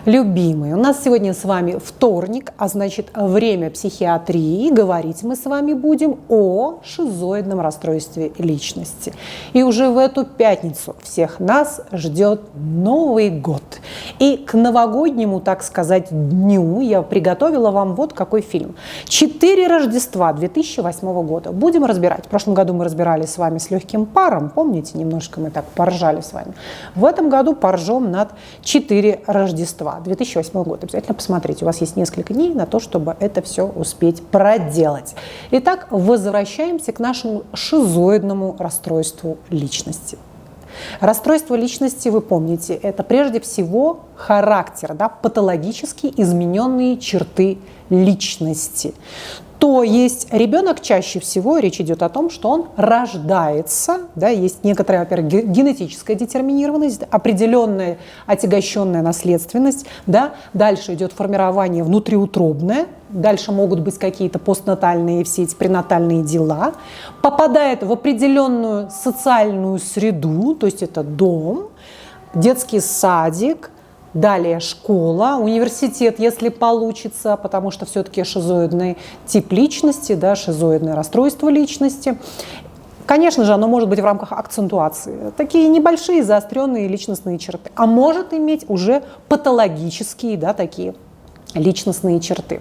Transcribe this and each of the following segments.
Любимые, у нас сегодня с вами вторник, а значит время психиатрии. Говорить мы с вами будем о шизоидном расстройстве личности. И уже в эту пятницу всех нас ждет Новый год. И к новогоднему, так сказать, дню я приготовила вам вот какой фильм. «4 Рождества» 2008 года. Будем разбирать. В прошлом году мы разбирали с вами с легким паром. Помните, немножко мы так поржали с вами. В этом году поржем над «4 Рождества». 2008 год. Обязательно посмотрите. У вас есть несколько дней на то, чтобы это все успеть проделать. Итак, возвращаемся к нашему шизоидному расстройству личности. Расстройство личности, вы помните, это прежде всего характер, да, патологически измененные черты личности. То есть ребенок чаще всего, речь идет о том, что он рождается, да, есть некоторая, во-первых, генетическая детерминированность, определенная отягощенная наследственность, да, дальше идет формирование внутриутробное, дальше могут быть какие-то постнатальные, все эти пренатальные дела, попадает в определенную социальную среду, то есть это дом, детский садик, далее школа, университет, если получится, потому что все-таки шизоидный тип личности, да, шизоидное расстройство личности. Конечно же, оно может быть в рамках акцентуации. Такие небольшие заостренные личностные черты. А может иметь уже патологические, да, такие личностные черты.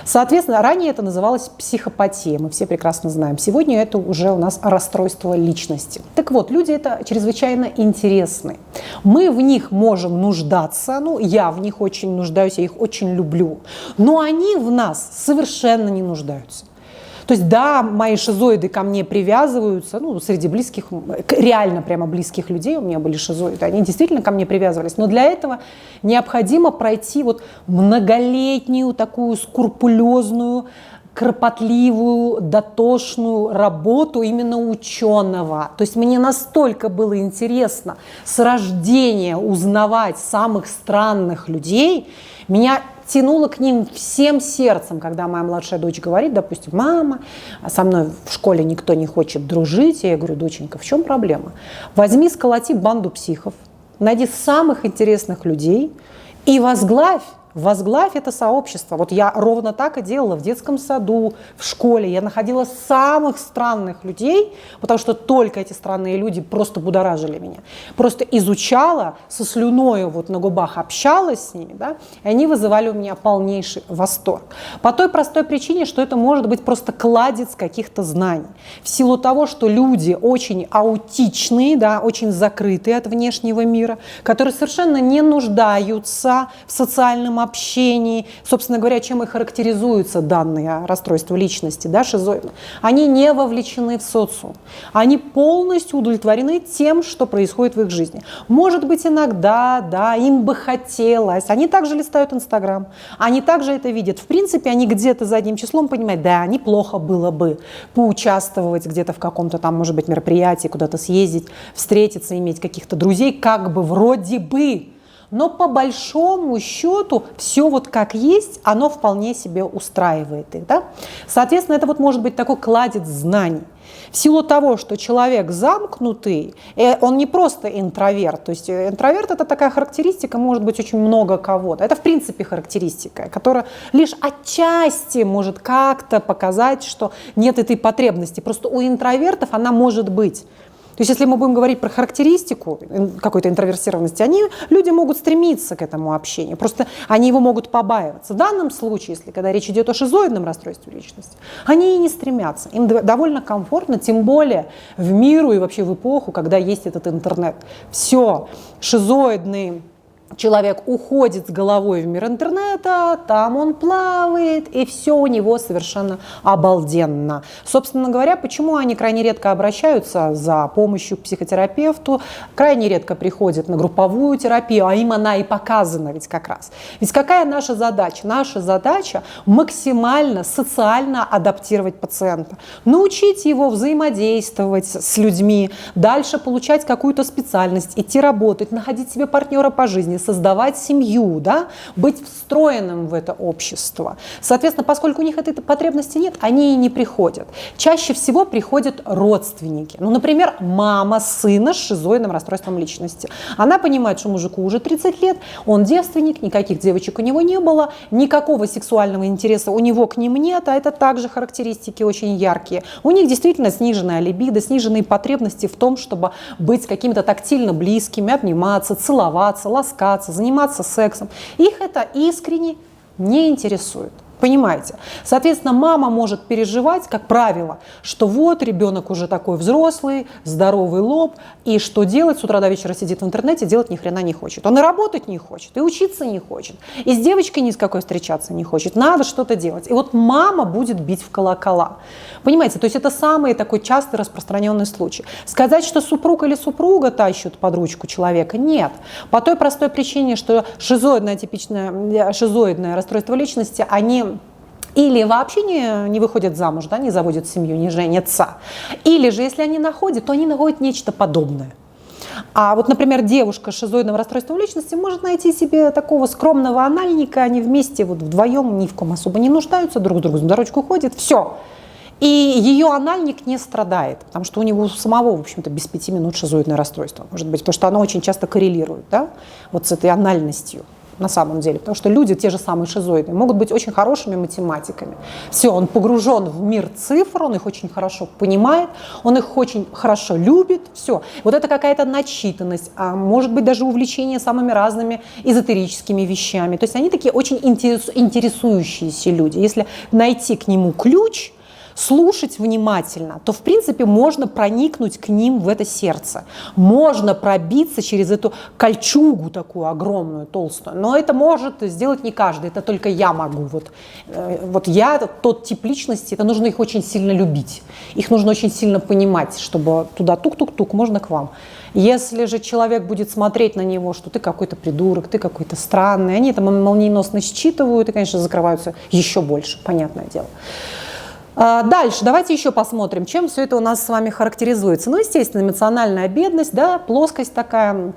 Соответственно, ранее это называлось психопатия, мы все прекрасно знаем. Сегодня это уже у нас расстройство личности. Так вот, люди это чрезвычайно интересны. Мы в них можем нуждаться, ну, я в них очень нуждаюсь, я их очень люблю, но они в нас совершенно не нуждаются. То есть, да, мои шизоиды ко мне привязываются, ну, среди близких, реально прямо близких людей у меня были шизоиды, они действительно ко мне привязывались, но для этого необходимо пройти вот многолетнюю такую скрупулезную, кропотливую, дотошную работу именно ученого. То есть мне настолько было интересно с рождения узнавать самых странных людей, меня тянуло к ним всем сердцем, когда моя младшая дочь говорит, допустим, мама, со мной в школе никто не хочет дружить. Я говорю, доченька, в чем проблема? Возьми, сколоти банду психов, найди самых интересных людей и возглавь это сообщество. Вот я ровно так и делала в детском саду, в школе. Я находила самых странных людей, потому что только эти странные люди просто будоражили меня. Просто изучала, со слюною вот на губах общалась с ними, да, и они вызывали у меня полнейший восторг. По той простой причине, что это может быть просто кладезь каких-то знаний. В силу того, что люди очень аутичные, да, очень закрытые от внешнего мира, которые совершенно не нуждаются в социальном общении, собственно говоря, чем и характеризуется данное расстройство личности, да, шизоидное. Они не вовлечены в социум. Они полностью удовлетворены тем, что происходит в их жизни. Может быть, иногда, да, им бы хотелось. Они также листают Инстаграм. Они также это видят. В принципе, они где-то задним числом понимают, да, неплохо было бы поучаствовать где-то в каком-то там, может быть, мероприятии, куда-то съездить, встретиться, иметь каких-то друзей, как бы вроде бы. Но по большому счету все вот как есть, оно вполне себе устраивает их. Да? Соответственно, это вот может быть такой кладезь знаний. В силу того, что человек замкнутый, он не просто интроверт. То есть интроверт – это такая характеристика, может быть, очень много кого-то. Это в принципе характеристика, которая лишь отчасти может как-то показать, что нет этой потребности. Просто у интровертов она может быть. То есть если мы будем говорить про характеристику какой-то интроверсированности, люди могут стремиться к этому общению, просто они его могут побаиваться. В данном случае, когда речь идет о шизоидном расстройстве личности, они и не стремятся. Им довольно комфортно, тем более в миру и вообще в эпоху, когда есть этот интернет. Все, шизоидные человек уходит с головой в мир интернета, там он плавает, и все у него совершенно обалденно. Собственно говоря, почему они крайне редко обращаются за помощью к психотерапевту, крайне редко приходят на групповую терапию, а им она и показана ведь как раз. Ведь какая наша задача? Наша задача максимально социально адаптировать пациента, научить его взаимодействовать с людьми, дальше получать какую-то специальность, идти работать, находить себе партнера по жизни, создавать семью, да, быть встроенным в это общество. Соответственно, поскольку у них этой потребности нет, они и не приходят. Чаще всего приходят родственники. Ну, например, мама сына с шизоидным расстройством личности. Она понимает, что мужику уже 30 лет, он девственник, никаких девочек у него не было, никакого сексуального интереса у него к ним нет, а это также характеристики очень яркие. У них действительно сниженная либидо, сниженные потребности в том, чтобы быть какими-то тактильно близкими, обниматься, целоваться, ласкаться, заниматься сексом. Их это искренне не интересует. Понимаете? Соответственно, мама может переживать, как правило, что вот ребенок уже такой взрослый, здоровый лоб, и что делать? С утра до вечера сидит в интернете, делать ни хрена не хочет. Он и работать не хочет, и учиться не хочет, и с девочкой ни с какой встречаться не хочет. Надо что-то делать. И вот мама будет бить в колокола. Понимаете? То есть это самый такой частый распространенный случай. Сказать, что супруг или супруга тащут под ручку человека, нет. По той простой причине, что шизоидное расстройство личности, они или вообще не выходят замуж, да, не заводят семью, не женятся. Или же, если они находят, то они находят нечто подобное. А вот, например, девушка с шизоидным расстройством личности может найти себе такого скромного анальника, они вместе вот вдвоем ни в ком особо не нуждаются, друг другу за дорожку ходят, все. И ее анальник не страдает, потому что у него самого, в общем-то, без 5 минут шизоидное расстройство, может быть, потому что оно очень часто коррелирует, да, вот с этой анальностью. На самом деле, потому что люди, те же самые шизоидные, могут быть очень хорошими математиками. Все, он погружен в мир цифр, он их очень хорошо понимает, он их очень хорошо любит, все. Вот это какая-то начитанность, а может быть даже увлечение самыми разными эзотерическими вещами. То есть они такие очень интересующиеся люди. Если найти к нему ключ, слушать внимательно, то, в принципе, можно проникнуть к ним в это сердце. Можно пробиться через эту кольчугу такую огромную, толстую. Но это может сделать не каждый, это только я могу. Вот я, тот тип личности, это нужно их очень сильно любить. Их нужно очень сильно понимать, чтобы туда тук-тук-тук, можно к вам. Если же человек будет смотреть на него, что ты какой-то придурок, ты какой-то странный, они это молниеносно считывают и, конечно, закрываются еще больше, понятное дело. Дальше, давайте еще посмотрим, чем все это у нас с вами характеризуется. Ну, естественно, эмоциональная бедность, да, плоскость такая,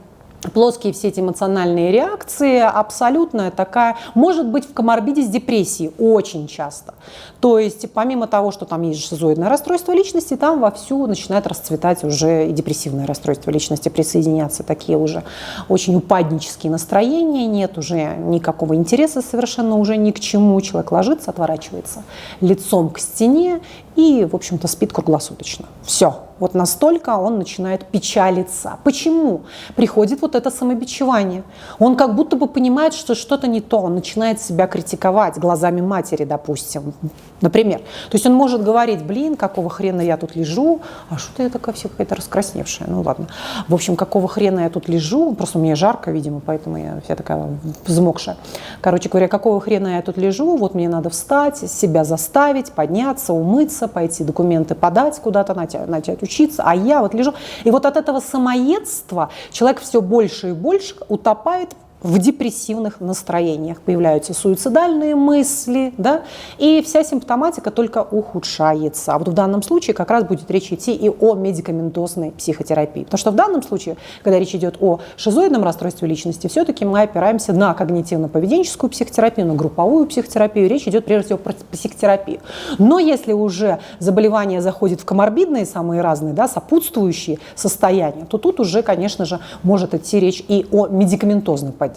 плоские все эти эмоциональные реакции, абсолютная такая, может быть в коморбиде с депрессией очень часто. То есть помимо того, что там есть шизоидное расстройство личности, там вовсю начинает расцветать уже и депрессивное расстройство личности, присоединяться такие уже очень упаднические настроения, нет уже никакого интереса совершенно уже ни к чему, человек ложится, отворачивается лицом к стене и, в общем-то, спит круглосуточно. Все. Вот настолько он начинает печалиться. Почему? Приходит вот это самобичевание. Он как будто бы понимает, что что-то не то. Он начинает себя критиковать глазами матери, допустим. Например. То есть он может говорить: блин, какого хрена я тут лежу? А что-то я такая вся какая-то раскрасневшая. Ну ладно. В общем, какого хрена я тут лежу? Просто мне жарко, видимо, поэтому я вся такая взмокшая. Короче говоря, какого хрена я тут лежу? Вот мне надо встать, себя заставить, подняться, умыться, пойти документы подать куда-то, начать учиться, а я вот лежу. И вот от этого самоедства человек все больше и больше утопает в депрессивных настроениях. Появляются суицидальные мысли, да, и вся симптоматика только ухудшается. А вот в данном случае как раз будет речь идти и о медикаментозной психотерапии. Потому что в данном случае, когда речь идет о шизоидном расстройстве личности, все-таки мы опираемся на когнитивно-поведенческую психотерапию, на групповую психотерапию. Речь идет прежде всего про психотерапию. Но если уже заболевание заходит в коморбидные, самые разные, да, сопутствующие состояния, то тут уже, конечно же, может идти речь и о медикаментозной поддержке.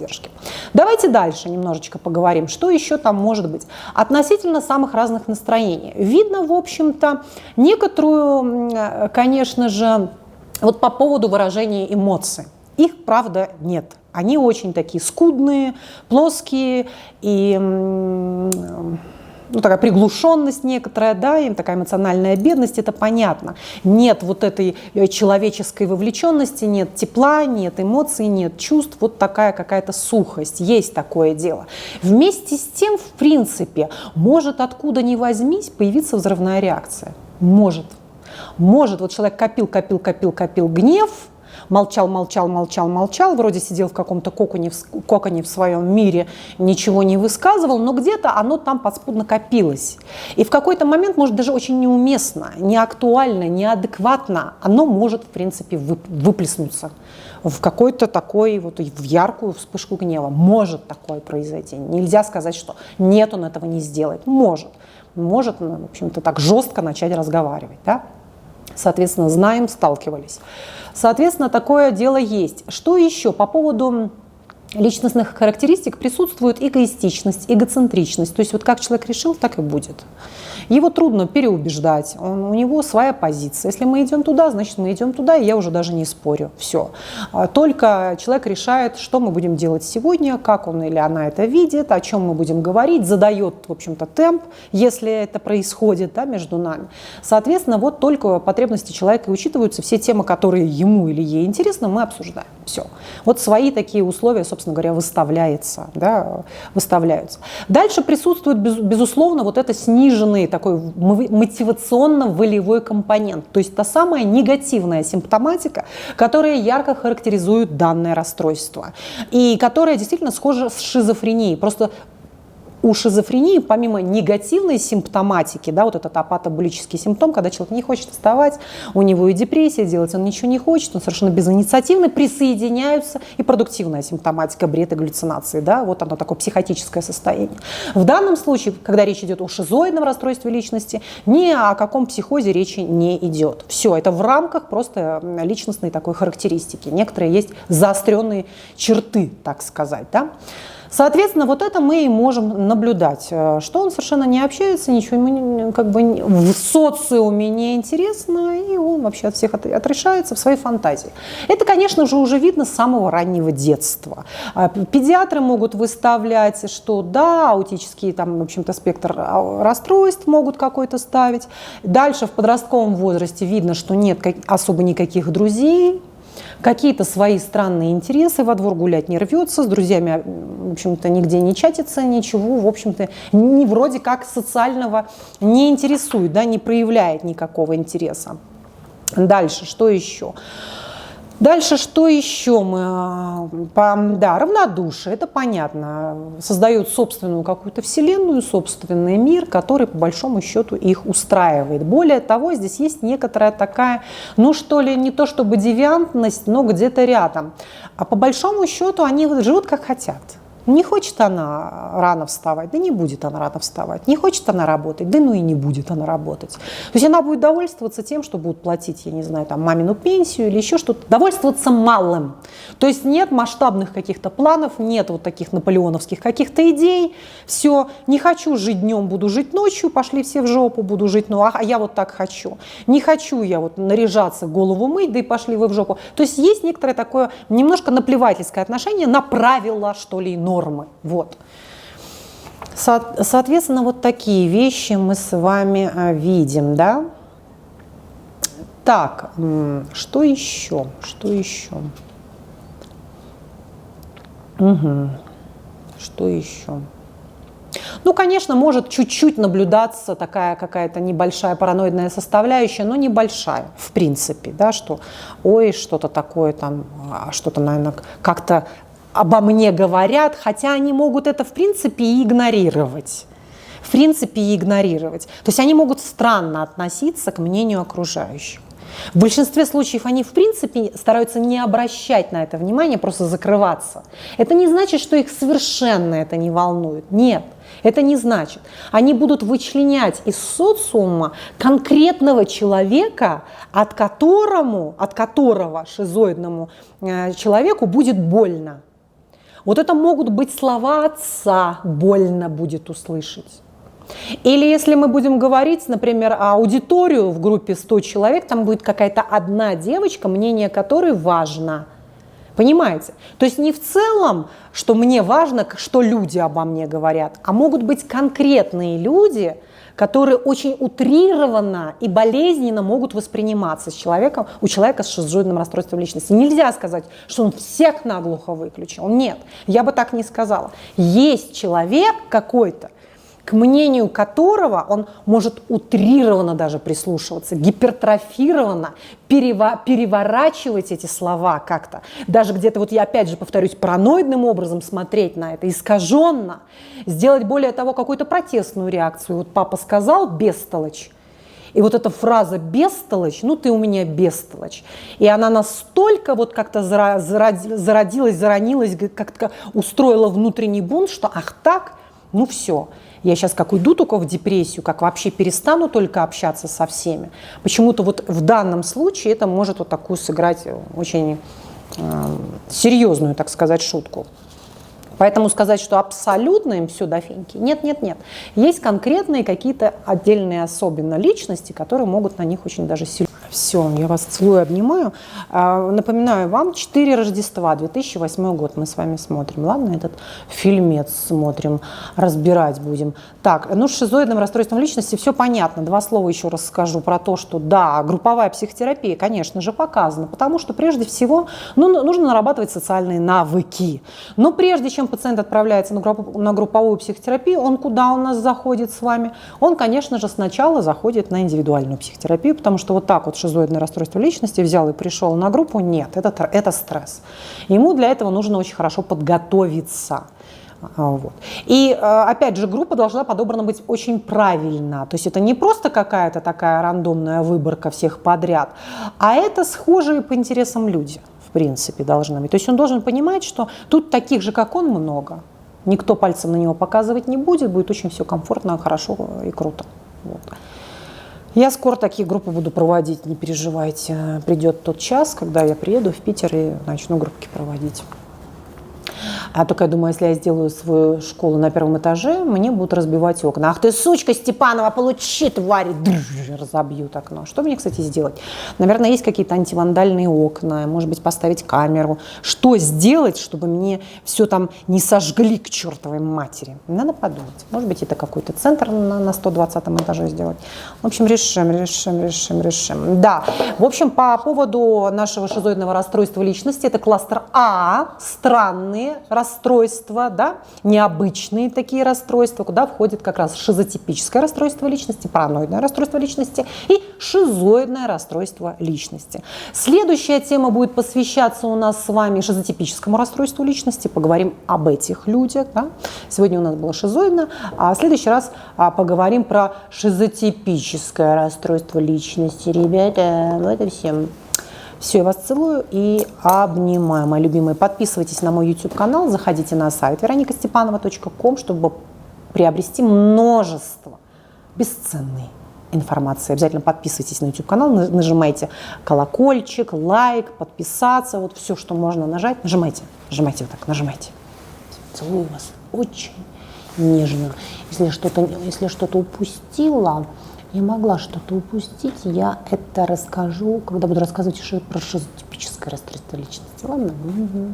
Давайте дальше немножечко поговорим, что еще там может быть. Относительно самых разных настроений. Видно, в общем-то, некоторую, конечно же, вот по поводу выражения эмоций. Их, правда, нет. Они очень такие скудные, плоские и такая приглушенность некоторая, да, им такая эмоциональная бедность, это понятно. Нет вот этой человеческой вовлеченности, нет тепла, нет эмоций, нет чувств, вот такая какая-то сухость, есть такое дело. Вместе с тем, в принципе, может откуда ни возьмись появиться взрывная реакция. Может. Вот человек копил гнев, молчал, молчал, молчал, молчал, вроде сидел в каком-то коконе в своем мире, ничего не высказывал, но где-то оно там подспудно копилось. И в какой-то момент, может, даже очень неуместно, неактуально, неадекватно, оно может, в принципе, выплеснуться в какой-то такой, вот, в яркую вспышку гнева. Может такое произойти. Нельзя сказать, что нет, он этого не сделает. Может, в общем-то, так жестко начать разговаривать, да? Соответственно, знаем, сталкивались. Соответственно, такое дело есть. Что еще по поводу личностных характеристик? Присутствует эгоистичность, эгоцентричность. То есть вот как человек решил, так и будет. Его трудно переубеждать, у него своя позиция. Если мы идем туда, значит мы идем туда, и я уже даже не спорю. Все. Только человек решает, что мы будем делать сегодня, как он или она это видит, о чем мы будем говорить, задает, в общем-то, темп, если это происходит, да, между нами. Соответственно, вот только потребности человека и учитываются, все темы, которые ему или ей интересны, мы обсуждаем. Все. Вот свои такие условия, собственно говоря, выставляются. Дальше присутствует, безусловно, вот это сниженный такой мотивационно-волевой компонент, то есть та самая негативная симптоматика, которая ярко характеризует данное расстройство и которая действительно схожа с шизофренией. Просто у шизофрении, помимо негативной симптоматики, да, вот этот апатобулический симптом, когда человек не хочет вставать, у него и депрессия, делать он ничего не хочет, он совершенно безинициативный, присоединяются и продуктивная симптоматика, бред и галлюцинации, да, вот оно такое психотическое состояние. В данном случае, когда речь идет о шизоидном расстройстве личности, ни о каком психозе речи не идет. Все, это в рамках просто личностной такой характеристики. Некоторые есть заостренные черты, так сказать, да. Соответственно, вот это мы и можем наблюдать, что он совершенно не общается, ничего ему как бы в социуме не интересно, и он вообще от всех отрешается в своей фантазии. Это, конечно же, уже видно с самого раннего детства. Педиатры могут выставлять, что да, аутический там, в общем-то, спектр расстройств могут какой-то ставить. Дальше в подростковом возрасте видно, что нет особо никаких друзей. Какие-то свои странные интересы, во двор гулять не рвется, с друзьями, в общем-то, нигде не чатится, ничего, в общем-то, вроде как социального не интересует, да, не проявляет никакого интереса. Дальше, что еще? Равнодушие, это понятно, создают собственную какую-то вселенную, собственный мир, который по большому счету их устраивает. Более того, здесь есть некоторая такая, не то чтобы девиантность, но где-то рядом. А по большому счету они живут как хотят. Не хочет она рано вставать, да не будет она рано вставать. Не хочет она работать, да и не будет она работать. То есть она будет довольствоваться тем, что будут платить, я не знаю, там, мамину пенсию или еще что-то. Довольствоваться малым. То есть нет масштабных каких-то планов, нет вот таких наполеоновских каких-то идей. Все, не хочу жить днем, буду жить ночью, пошли все в жопу, буду жить, а я вот так хочу. Не хочу я вот наряжаться, голову мыть, да и пошли вы в жопу. То есть есть некоторое такое немножко наплевательское отношение на правила, что ли, нормы. Вот. Соответственно, вот такие вещи мы с вами видим, да? Так, что еще? Что еще? Что еще? Конечно, может чуть-чуть наблюдаться такая какая-то небольшая параноидная составляющая, но небольшая, в принципе, да, что, что-то такое там, что-то, наверное, как-то обо мне говорят, хотя они могут это, в принципе, и игнорировать. То есть они могут странно относиться к мнению окружающих. В большинстве случаев они, в принципе, стараются не обращать на это внимания, просто закрываться. Это не значит, что их совершенно это не волнует. Нет, это не значит. Они будут вычленять из социума конкретного человека, от которого шизоидному человеку будет больно. Вот это могут быть слова отца, больно будет услышать. Или если мы будем говорить, например, аудиторию в группе 100 человек, там будет какая-то одна девочка, мнение которой важно. Понимаете? То есть не в целом, что мне важно, что люди обо мне говорят, а могут быть конкретные люди, которые очень утрированно и болезненно могут восприниматься у человека с шизоидным расстройством личности. Нельзя сказать, что он всех наглухо выключил. Нет, я бы так не сказала. Есть человек какой-то, к мнению которого он может утрированно даже прислушиваться, гипертрофированно переворачивать эти слова как-то. Даже где-то, вот я опять же повторюсь, параноидным образом смотреть на это, искаженно, сделать более того какую-то протестную реакцию. Вот папа сказал «бестолочь», и вот эта фраза «бестолочь», ну ты у меня бестолочь, и она настолько вот как-то зародилась, заронилась, как-то устроила внутренний бунт, что ах так, ну все, я сейчас как уйду только в депрессию, как вообще перестану только общаться со всеми. Почему-то вот в данном случае это может вот такую сыграть очень серьезную, так сказать, шутку. Поэтому сказать, что абсолютно им все до феньки, нет. Есть конкретные какие-то отдельные особенно личности, которые могут на них очень даже сильно. Все, я вас целую, обнимаю. Напоминаю вам, 4 Рождества, 2008 год мы с вами смотрим. Ладно, этот фильмец смотрим, разбирать будем. Так, ну с шизоидным расстройством личности все понятно. 2 слова еще раз скажу про то, что да, групповая психотерапия, конечно же, показана, потому что прежде всего нужно нарабатывать социальные навыки. Но прежде чем пациент отправляется на групповую психотерапию, он куда у нас заходит с вами? Он, конечно же, сначала заходит на индивидуальную психотерапию, потому что вот так вот шизоидное расстройство личности взял и пришел на группу, нет, это стресс. Ему для этого нужно очень хорошо подготовиться. Вот. И опять же, группа должна подобрана быть очень правильно. То есть это не просто какая-то такая рандомная выборка всех подряд, а это схожие по интересам люди, в принципе, должны быть. То есть он должен понимать, что тут таких же, как он, много. Никто пальцем на него показывать не будет очень все комфортно, хорошо и круто. Вот. Я скоро такие группы буду проводить, не переживайте. Придет тот час, когда я приеду в Питер и начну группки проводить. А только я думаю, если я сделаю свою школу на 1-м этаже, мне будут разбивать окна. Ах ты, сучка Степанова, получи, тварь! Разобьют окно. Что мне, кстати, сделать? Наверное, есть какие-то антивандальные окна, может быть, поставить камеру. Что сделать, чтобы мне все там не сожгли к чертовой матери? Надо подумать. Может быть, это какой-то центр на 120-м этаже сделать. В общем, решим. Да, в общем, по поводу нашего шизоидного расстройства личности, это кластер А, странные расстройства, да, необычные такие расстройства, куда входит как раз шизотипическое расстройство личности, параноидное расстройство личности и шизоидное расстройство личности. Следующая тема будет посвящаться у нас с вами шизотипическому расстройству личности. Поговорим об этих людях. Да. Сегодня у нас было шизоидное, а в следующий раз поговорим про шизотипическое расстройство личности. Ребята, вот и всем. Все, я вас целую и обнимаю, мои любимые. Подписывайтесь на мой YouTube-канал, заходите на сайт veronikastепанова.com, чтобы приобрести множество бесценной информации. Обязательно подписывайтесь на YouTube-канал, нажимайте колокольчик, лайк, подписаться, вот все, что можно нажать. Нажимайте вот так, нажимайте. Целую вас очень нежно. Если что-то упустила, я могла что-то упустить, я это расскажу, когда буду рассказывать про шизотипическое расстройство личности. Ладно? Угу.